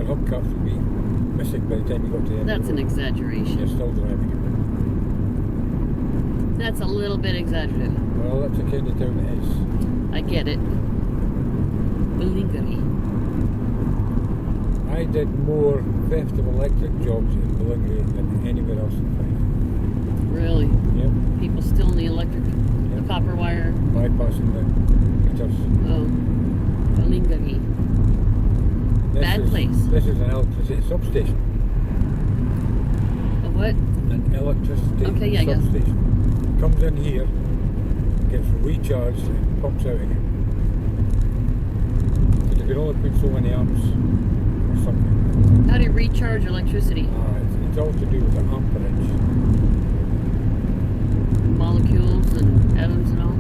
hubcaps would be missing by the time you got to the end. That's an exaggeration. You're still driving That's a little bit exaggerated. it. Well, that's the kind of town it is. I get it. Balingari. I did more theft of electric jobs in Balingari than anywhere else in Fife. Really? Yep. People still in the electric, the Yep. copper wire. Bypassing the meters. Oh, Balingari. Bad place. This is an electricity substation. A what? An electricity Okay, yeah, substation. Comes in here, gets recharged, and pumps out again. But you can only put so many amps or something. How do you recharge electricity? It's all to do with the amperage. Molecules and atoms and all?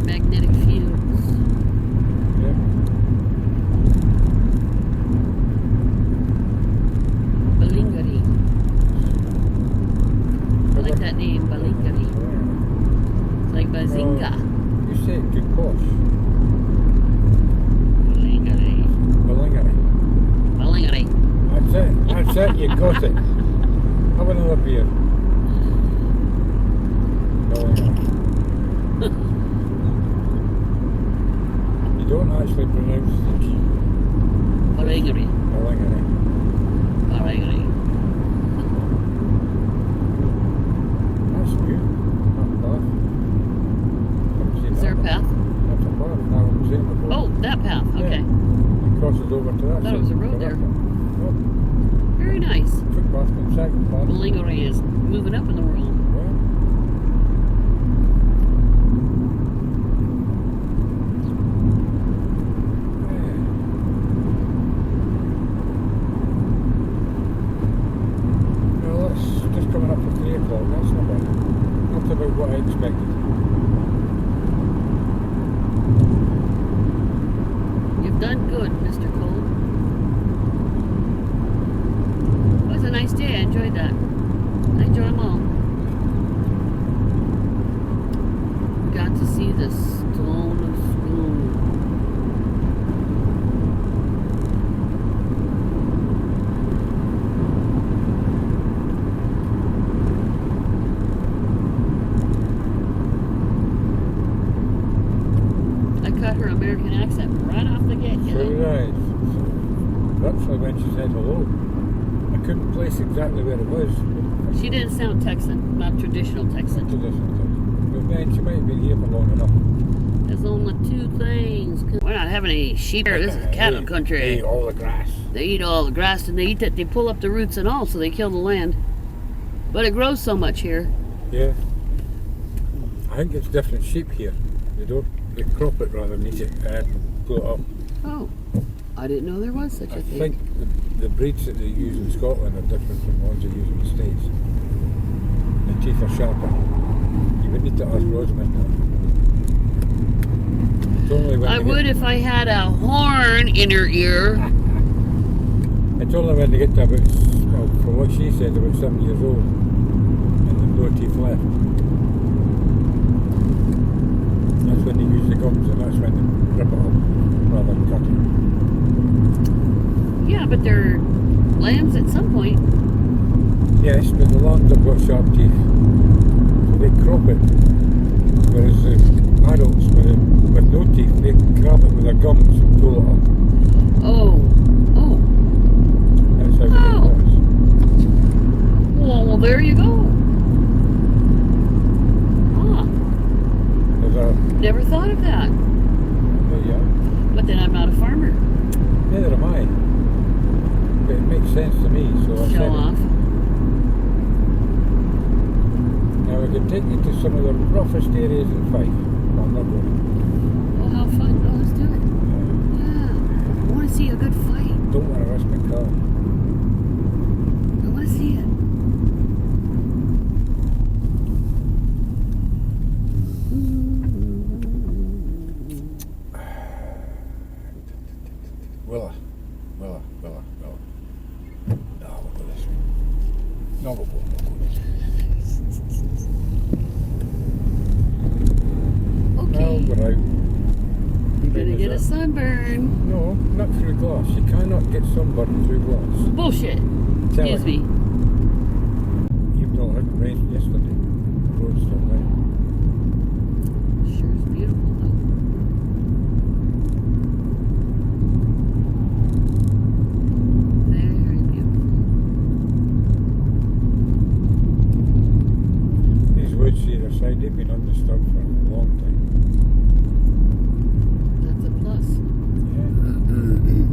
Magnetic fields. Yep. Balingari. I like that name, Balingari. It's like Bazinga. You say it too posh. Balingari. Balingari. Balingari. That's it. That's it. You got it. Have another beer. Balingari. You don't actually pronounce the G. Balingari. Balingari. Balingari. That's new. Not bad. Haven't seen Is there a that. path? That's a path. I haven't seen it before. Oh, that path. Okay. It crosses over to that. I thought it was a road there. Nope. Very nice. Footpath and second path. Balingari is moving up in the world. Well, well, that's just coming up for 3 o'clock. That's not bad. Not about what I expected. You've done good, Mr. Cole. It was a nice day. I enjoyed that. I enjoy them all. We got to see the Stone of School. I cut her American accent right off the get. So did I. Virtually when she said hello. I couldn't place exactly where it was. She didn't sound Texan, not traditional Texan. But then she might have been here for long enough. There's only two things. We're not having any sheep here. This is cattle country. They eat all the grass. They eat all the grass and they eat it. They pull up the roots and all, so they kill the land. But it grows so much here. Yeah. I think it's different sheep here. They crop it rather than eat it and pull it up. Oh, I didn't know there was such a I thing. think the breeds that they use in Scotland are different from the ones they use in the States. The teeth are sharper. You would need to ask Rosamund that. It's only when I they would if I had a horn in her ear. It's only when they get to about, well, from what she said, about 7 years old, and the no teeth left. That's when they use the gums, and that's when they rip it up rather than cut it. Yeah, but they're lambs at some point. Yes, but the lambs have got sharp teeth. So they crop it. Whereas the adults with no teeth, they grab it with their gums and pull it up. Oh. That's how it works. Well, there you go. Huh. There's a, Never thought of that. well, yeah, But then I'm not a farmer. neither am I. But it makes sense to me, so I Show said it. off. Now we can take you to some of the roughest areas in Fife. Well, not really. Oh, how fun. Oh, let's do it. Yeah. I want to see a good fight. Don't want to rush my car. I want to see it. Willa. No, we'll go this way. No, we'll go this way. Okay. No, we're out. You gonna get get a sunburn. No, not through glass. You cannot get sunburn through glass. Bullshit. Tell Excuse it. me. Even though it rained yesterday, the road's still there. Sure is beautiful though. Very beautiful. These woods either side, they've been undisturbed for a long time. That's a plus. Yeah.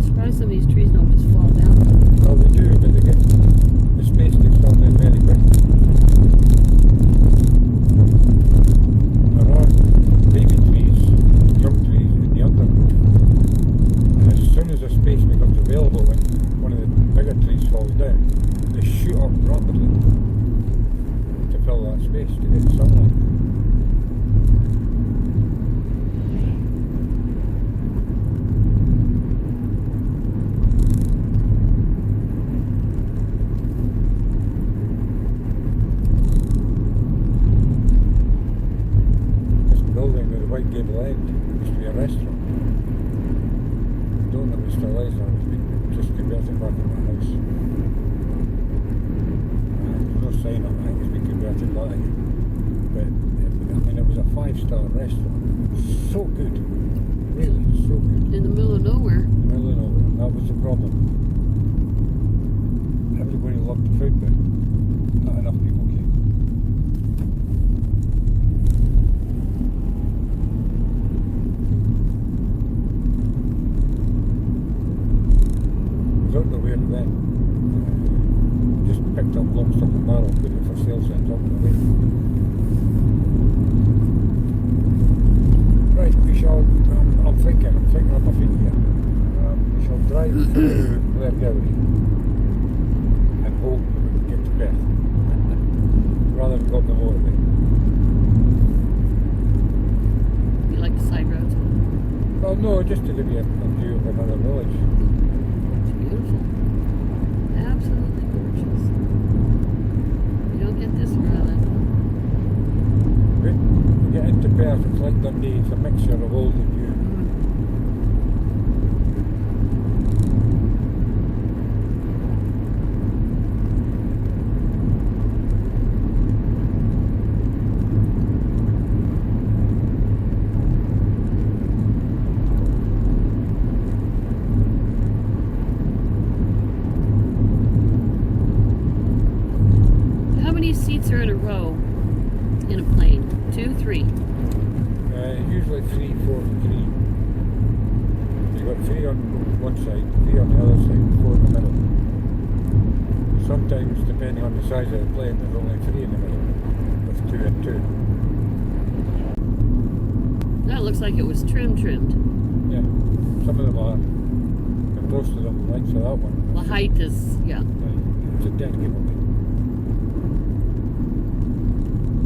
Surprised some of these trees don't just fall down. Well, they do, but they get the space gets filled in very quick. There are baby trees, young trees in the undergrowth. And as soon as the space becomes available when one of the bigger trees falls down, they shoot up rapidly to fill that space to get sunlight. Building with a white gable end used to be a restaurant. I don't know if it still is or it's been just converted back into a house. There's no sign on it, it's been converted back. But I mean, it was a 5-star restaurant. It was so good. Really, so good. In the middle of nowhere. Middle of nowhere. That was the problem. Everybody loved the food, but not enough people came. I don't know where it went. Just picked up long stock and barrel, put it for sale signs up and away. Right, we shall, I'm thinking on my feet here. We shall drive through Blairgowrie and hope we can get to Perth rather than go up the motorway. You like the side roads? Well, no, just to give you a view of another village. Beautiful. Absolutely gorgeous. You don't get this where I live. We get into Perth, it's like Dundee, it's a mixture of old and new. How many seats are in a row in a plane? 2, 3? Usually 3, 4, 3. You've got 3 on one side, 3 on the other side, 4 in the middle. Sometimes, depending on the size of the plane, there's only 3 in the middle, with 2 and 2. That looks like it was trimmed. Yeah, some of them are. And most of them, like so that one. The height is, yeah. It's a dead giveaway.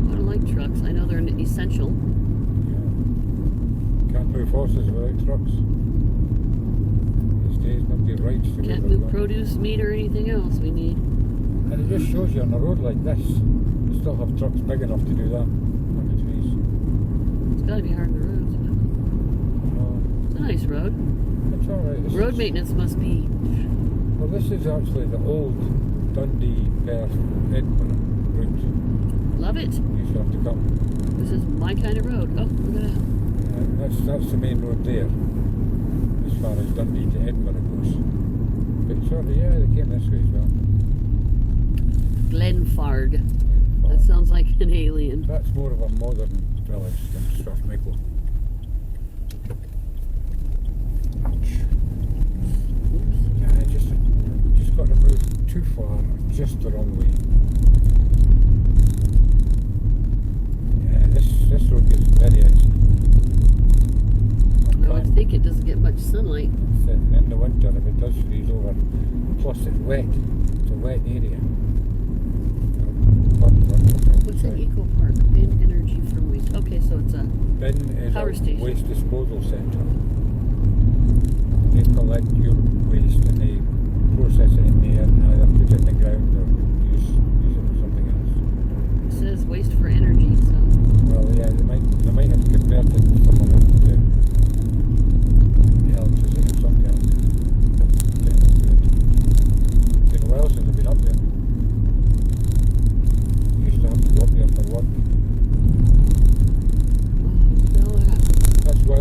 I don't like trucks. I know they're an essential. Can't move horses without trucks. These days, nobody rides to Can't where move they're going. produce, meat, or anything else we need. And it just shows you on a road like this, you still have trucks big enough to do that on the trees. It's got to be hard on the roads. It's a nice road. It's alright. Road maintenance must be. Well, this is actually the old Dundee, Perth, Edinburgh route. Love it. You used to have to come. This is my kind of road. Oh, look at that. That's the main road there, as far as Dundee to Edinburgh goes. But sort of, yeah, they came this way as well. Glenfarg. That sounds like an alien. That's more of a modern village than Strathmichael. Yeah, I just got to move too far, just the wrong way. Yeah, this road gets very icy. I would think it doesn't get much sunlight. In the winter, if it does freeze over, plus it's wet, it's a wet area. What's an eco park? Bin energy from waste. Okay, so it's a Bin is power a station. waste disposal centre. They collect your waste and they process it in there and either put it in the ground or use it for something else. It says waste for energy, so Well, yeah, they might have converted some of it to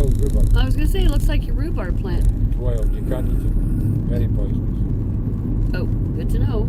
wild rhubarb. I was gonna say, it looks like your rhubarb plant. It's wild. You can't eat it. Very poisonous. Oh, good to know.